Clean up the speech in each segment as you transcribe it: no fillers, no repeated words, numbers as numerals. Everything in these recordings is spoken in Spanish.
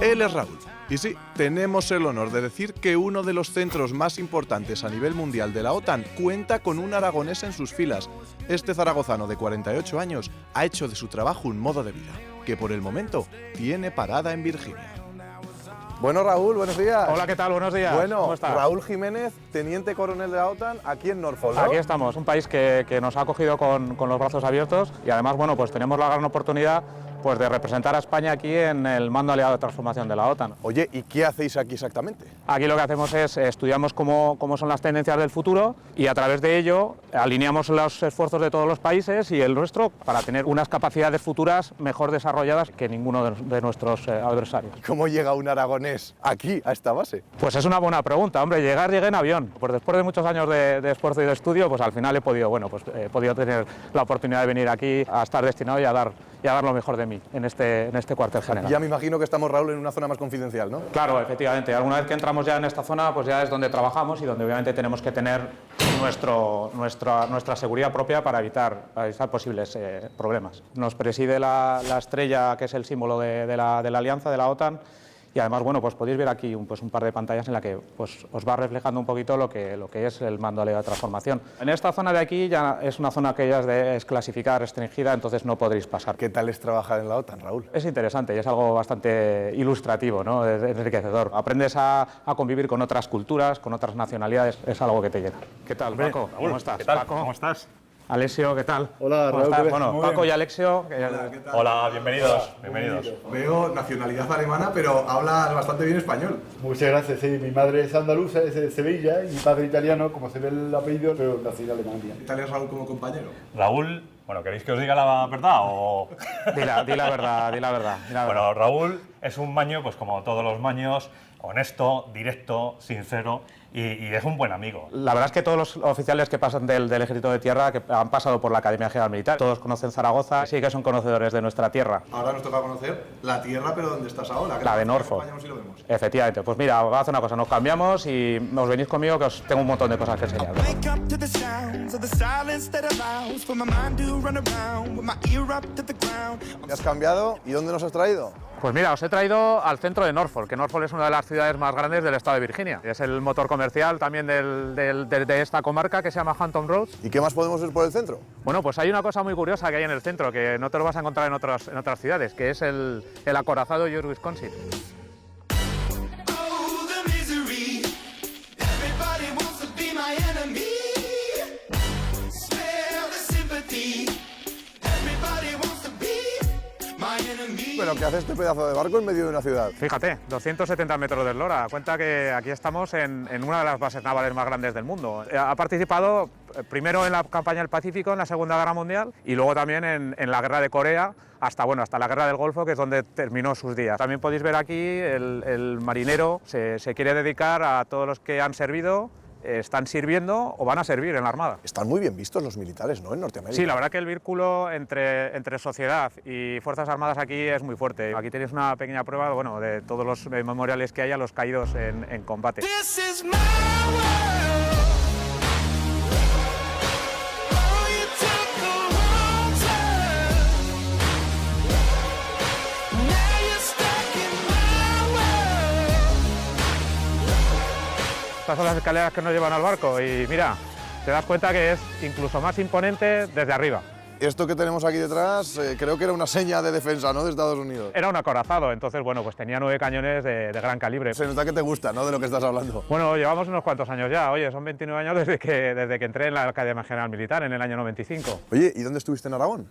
Él es Raúl. Y sí, tenemos el honor de decir que uno de los centros más importantes a nivel mundial de la OTAN cuenta con un aragonés en sus filas. Este zaragozano de 48 años ha hecho de su trabajo un modo de vida, que por el momento tiene parada en Virginia. Bueno, Raúl, buenos días. Hola, ¿qué tal? Buenos días. Bueno, ¿Cómo estás? Raúl Jiménez, teniente coronel de la OTAN, aquí en Norfolk, ¿no? Aquí estamos, un país que nos ha acogido con los brazos abiertos y además, bueno, pues tenemos la gran oportunidad pues de representar a España aquí en el mando aliado de transformación de la OTAN. Oye, ¿y qué hacéis aquí exactamente? Aquí lo que hacemos es estudiamos cómo son las tendencias del futuro y a través de ello alineamos los esfuerzos de todos los países y el nuestro para tener unas capacidades futuras mejor desarrolladas que ninguno de nuestros adversarios. ¿Cómo llega un aragonés aquí, a esta base? Pues es una buena pregunta, hombre, llegué en avión. Pues después de muchos años de esfuerzo y de estudio, pues al final he podido tener la oportunidad de venir aquí a estar destinado y a dar lo mejor de mí en este cuartel general. Ya me imagino que estamos, Raúl, en una zona más confidencial, ¿no? Claro, efectivamente. Alguna vez que entramos ya en esta zona, pues ya es donde trabajamos y donde obviamente tenemos que tener nuestra seguridad propia para evitar posibles problemas. Nos preside la estrella, que es el símbolo de la alianza, de la OTAN. Y además, bueno, pues podéis ver aquí un par de pantallas en la que pues, os va reflejando un poquito lo que es el mando aliado de transformación. En esta zona de aquí ya es una zona que ya es clasificada, restringida, entonces no podréis pasar. ¿Qué tal es trabajar en la OTAN, Raúl? Es interesante y es algo bastante ilustrativo, ¿no? Es enriquecedor. Aprendes a convivir con otras culturas, con otras nacionalidades, es algo que te llena. ¿Qué tal, Paco? ¿Cómo estás? ¿Qué tal? Paco. ¿Cómo estás? Alexio, ¿qué tal? Hola, ¿Cómo Raúl. estás? Bueno, Paco y Alexio. Hola, ¿qué tal? Hola, bienvenidos. Bienvenidos. Veo nacionalidad alemana, pero hablas bastante bien español. Muchas gracias, sí. Mi madre es andaluza, es de Sevilla, y mi padre italiano, como se ve el apellido, pero nací en Alemania. ¿Qué tal es Raúl como compañero? Raúl, bueno, ¿queréis que os diga la verdad o...? Di la verdad. Bueno, Raúl es un maño, pues como todos los maños, honesto, directo, sincero y es un buen amigo. La verdad es que todos los oficiales que pasan del Ejército de Tierra, que han pasado por la Academia General Militar, todos conocen Zaragoza, sí que son conocedores de nuestra tierra. Ahora nos toca conocer la tierra, pero ¿dónde estás ahora? La de Norfolk. Y lo vemos. Efectivamente, pues mira, vamos a hacer una cosa, nos cambiamos y os venís conmigo que os tengo un montón de cosas que enseñaros. ¿Te has cambiado? ¿Y dónde nos has traído? Pues mira, os he traído al centro de Norfolk, que Norfolk es una de las ciudades más grandes del estado de Virginia. Es el motor comercial también de esta comarca que se llama Hampton Roads. ¿Y qué más podemos ver por el centro? Bueno, pues hay una cosa muy curiosa que hay en el centro, que no te lo vas a encontrar en otras ciudades, que es el acorazado George Wisconsin. ¿Pero qué hace este pedazo de barco en medio de una ciudad? Fíjate, 270 metros de eslora. Cuenta que aquí estamos en una de las bases navales más grandes del mundo. Ha participado primero en la campaña del Pacífico, en la Segunda Guerra Mundial, y luego también en la Guerra de Corea, hasta la Guerra del Golfo, que es donde terminó sus días. También podéis ver aquí el marinero se quiere dedicar a todos los que han servido, están sirviendo o van a servir en la Armada. Están muy bien vistos los militares, ¿no?, en Norteamérica. Sí, la verdad que el vínculo entre sociedad y Fuerzas Armadas aquí es muy fuerte. Aquí tenéis una pequeña prueba, bueno, de todos los memoriales que hay a los caídos en combate. Estas son las escaleras que nos llevan al barco y mira, te das cuenta que es incluso más imponente desde arriba. Esto que tenemos aquí detrás creo que era una seña de defensa, ¿no?, de Estados Unidos. Era un acorazado, entonces bueno, pues tenía 9 cañones de gran calibre. Se nota que te gusta, ¿no?, de lo que estás hablando. Bueno, llevamos unos cuantos años ya, oye, son 29 años desde que entré en la Academia General Militar en el año 95. Oye, ¿y dónde estuviste en Aragón?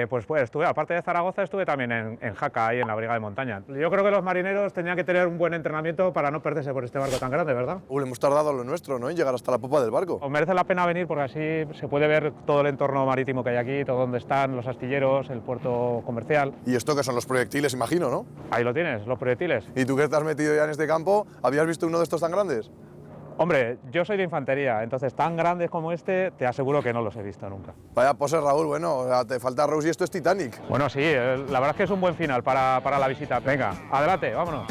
Pues estuve, aparte de Zaragoza, estuve también en Jaca, ahí en la Brigada de Montaña. Yo creo que los marineros tenían que tener un buen entrenamiento para no perderse por este barco tan grande, ¿verdad? Le hemos tardado lo nuestro, ¿no?, en llegar hasta la popa del barco. Os merece la pena venir porque así se puede ver todo el entorno marítimo que hay aquí, todo donde están los astilleros, el puerto comercial. ¿Y esto que son los proyectiles, imagino, no? Ahí lo tienes, los proyectiles. ¿Y tú que estás metido ya en este campo, habías visto uno de estos tan grandes? Hombre, yo soy de infantería, entonces tan grandes como este, te aseguro que no los he visto nunca. Vaya pose, Raúl, bueno, o sea, te falta Rose y esto es Titanic. Bueno, sí, la verdad es que es un buen final para la visita. Venga, adelante, vámonos.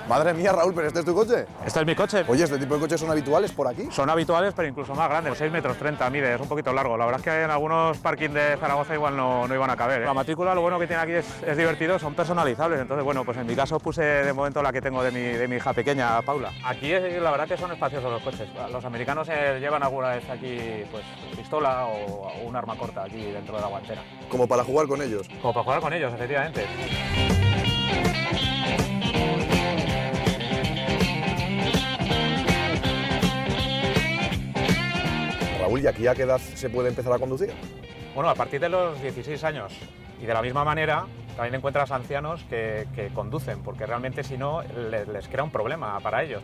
Madre mía, Raúl, ¿pero este es tu coche? Este es mi coche. Oye, ¿este tipo de coches son habituales por aquí? Son habituales, pero incluso más grandes. 6,30 metros mide, es un poquito largo. La verdad es que en algunos parkings de Zaragoza igual no iban a caber, ¿eh? La matrícula, lo bueno que tiene aquí es divertido, son personalizables. Entonces, bueno, pues en mi caso puse de momento la que tengo de mi hija pequeña, Paula. Aquí la verdad que son espaciosos los coches. Los americanos llevan alguna vez aquí pues pistola o un arma corta aquí dentro de la guantera. Como para jugar con ellos. Como para jugar con ellos, efectivamente. Raúl, ¿y aquí a qué edad se puede empezar a conducir? Bueno, a partir de los 16 años. Y de la misma manera, también encuentras ancianos que conducen, porque realmente si no, les crea un problema para ellos.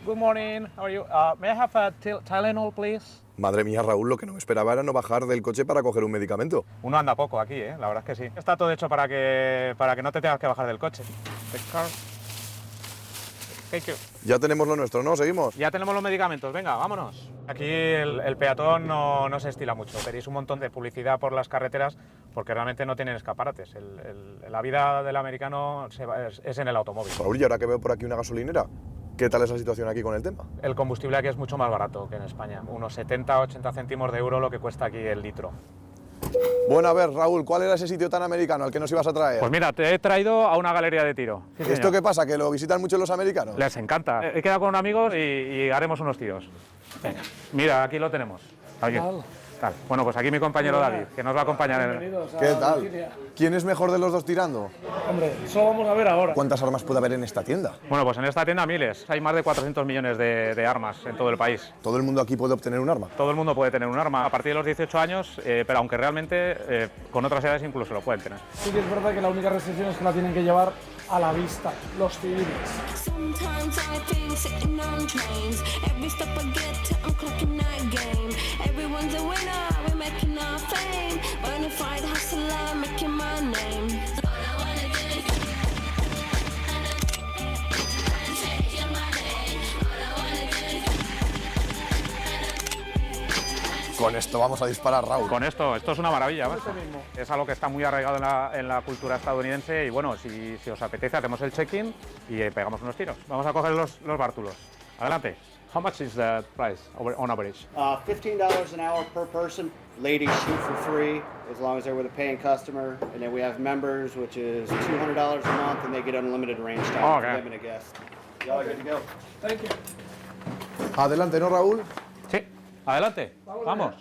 Good morning, how are you? May I have a Tylenol, please? Madre mía, Raúl, lo que no me esperaba era no bajar del coche para coger un medicamento. Uno anda poco aquí, la verdad es que sí. Está todo hecho para que no te tengas que bajar del coche. Thank you. Ya tenemos lo nuestro, ¿no? ¿Seguimos? Ya tenemos los medicamentos, venga, vámonos. Aquí el peatón no se estila mucho. Veréis un montón de publicidad por las carreteras porque realmente no tienen escaparates. La vida del americano es en el automóvil. Raúl, y ahora que veo por aquí una gasolinera, ¿qué tal es la situación aquí con el tema? El combustible aquí es mucho más barato que en España. Unos 70-80 céntimos de euro lo que cuesta aquí el litro. Bueno, a ver, Raúl, ¿cuál era ese sitio tan americano al que nos ibas a traer? Pues mira, te he traído a una galería de tiro. Sí, ¿Esto señor. qué pasa? ¿Que lo visitan mucho los americanos? Les encanta. He quedado con amigos y haremos unos tiros. Venga, mira, aquí lo tenemos. Aquí. Tal. Bueno, pues aquí mi compañero David, que nos va a acompañar. Bienvenidos a ¿Qué tal? Virginia. ¿Quién es mejor de los dos tirando? Hombre, eso vamos a ver ahora. ¿Cuántas armas puede haber en esta tienda? Bueno, pues en esta tienda miles. Hay más de 400 millones de armas en todo el país. ¿Todo el mundo aquí puede obtener un arma? Todo el mundo puede tener un arma a partir de los 18 años, pero aunque realmente con otras edades incluso lo pueden tener. Sí que es verdad que la única restricción es que la tienen que llevar a la vista, los civiles. Sometimes I think sitting on trains. Every step I get to, I'm clocking that game. Everyone's a winner, we're making our fame. Bonafide hustler, making my name. All I wanna do is take your money. All I wanna do is Con esto vamos a disparar, Raúl. Con esto es una maravilla, macho. Es algo que está muy arraigado en la cultura estadounidense y bueno, si os apetece hacemos el check-in y pegamos unos tiros. Vamos a coger los bártulos. Adelante. How much is the price on average? $15 an hour per person. Ladies shoot for free as long as they're with a paying customer. And then we have members, which is $200 a month, and they get unlimited range time Oh, for okay. them and a guest. Y'all are good to go. Thank you. Adelante, ¿no, Raúl? Sí, adelante. Vamos.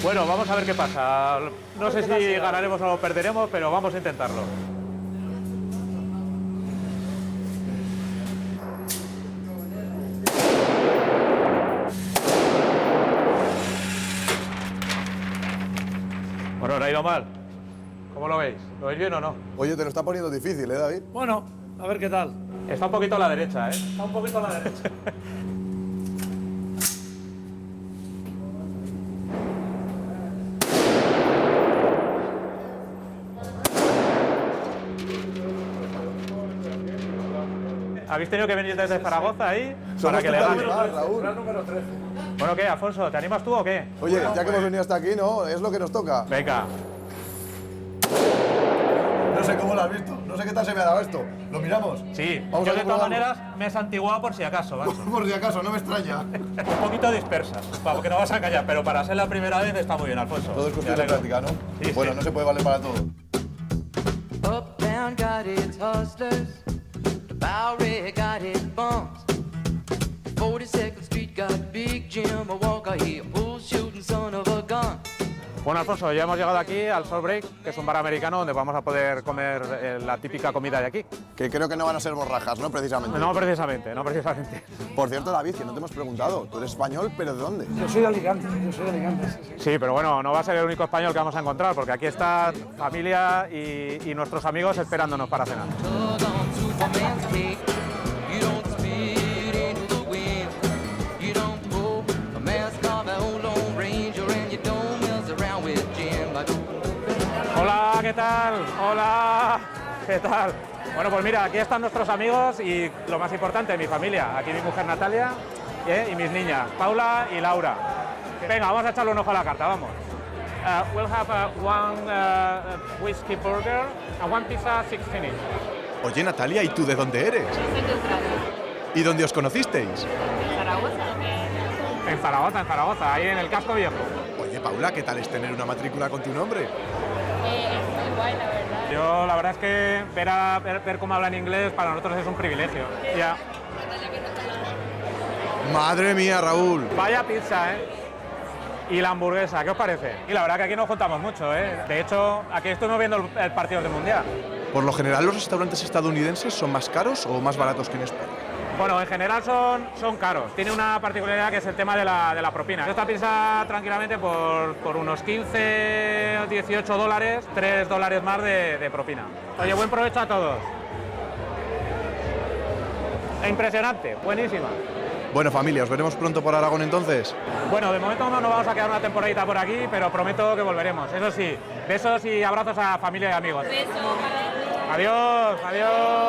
Bueno, vamos a ver qué pasa. No sé si ganaremos o perderemos, pero vamos a intentarlo. Bueno, no ha ido mal. ¿Cómo lo veis? ¿Lo veis bien o no? Oye, te lo está poniendo difícil, ¿eh, David? Bueno, a ver qué tal. Está un poquito a la derecha, ¿eh? Está un poquito a la derecha. ¿Habéis tenido que venir desde Zaragoza ahí? Somos Para que le totales, gane. Raúl. Será el número 13. Bueno, ¿qué, Alfonso? ¿Te animas tú o qué? Oye, ya que hemos venido hasta aquí, ¿no? Es lo que nos toca. Venga. No sé cómo lo has visto, no sé qué tal se me ha dado esto. ¿Lo miramos? Sí, Vamos yo a de todas comprobarlo. maneras me he santiguado por si acaso, macho. Por si acaso, no me extraña. Un poquito dispersas, porque no vas a callar, pero para ser la primera vez está muy bien, Alfonso. Todo es cuestión Me de alegro. práctica, ¿no? Sí, Bueno, sí. no se puede valer para todo. Uptown got its hustlers, the Bowery got its bumps. 42nd Street got Big Jim, a Walker, he a bull shooting son of a gun. Bueno, Alfonso, ya hemos llegado aquí al Soul Break, que es un bar americano donde vamos a poder comer la típica comida de aquí. Que creo que no van a ser borrajas, ¿no? Precisamente. No precisamente, no precisamente. Por cierto, David, que no te hemos preguntado. Tú eres español, ¿pero de dónde? Yo soy de Alicante, sí, sí. Sí, pero bueno, no va a ser el único español que vamos a encontrar, porque aquí está familia y nuestros amigos esperándonos para cenar. Tug on Superman's cake, you don't spit into the wind, you don't pull a mask off the old Lone Ranger, and you don't mess around with Jim. Hola, ¿qué tal? Hola, ¿qué tal? Bueno, pues mira, aquí están nuestros amigos y lo más importante, mi familia. Aquí mi mujer Natalia y mis niñas, Paula y Laura. Venga, vamos a echarle un ojo a la carta, vamos. We'll have one whiskey burger and one pizza 16 inch. Oye, Natalia, ¿y tú de dónde eres? ¿Y dónde os conocisteis? En Zaragoza, ahí en el casco viejo. Oye, Paula, ¿qué tal es tener una matrícula con tu nombre? Es muy guay, la verdad. Yo la verdad es que ver cómo hablan inglés para nosotros es un privilegio. Ya. Madre mía, Raúl. Vaya pizza, ¿eh? Y la hamburguesa, ¿qué os parece? Y la verdad que aquí nos juntamos mucho, ¿eh? De hecho, aquí estuvimos viendo el partido del Mundial. Por lo general, ¿los restaurantes estadounidenses son más caros o más baratos que en España? Bueno, en general son caros. Tiene una particularidad que es el tema de la propina. Esta pizza tranquilamente por unos 15 o 18 dólares, $3 más de propina. Oye, buen provecho a todos. Impresionante, buenísima. Bueno, familia, ¿os veremos pronto por Aragón entonces? Bueno, de momento no nos vamos a quedar una temporadita por aquí, pero prometo que volveremos. Eso sí, besos y abrazos a familia y amigos. Beso, Adiós, adiós.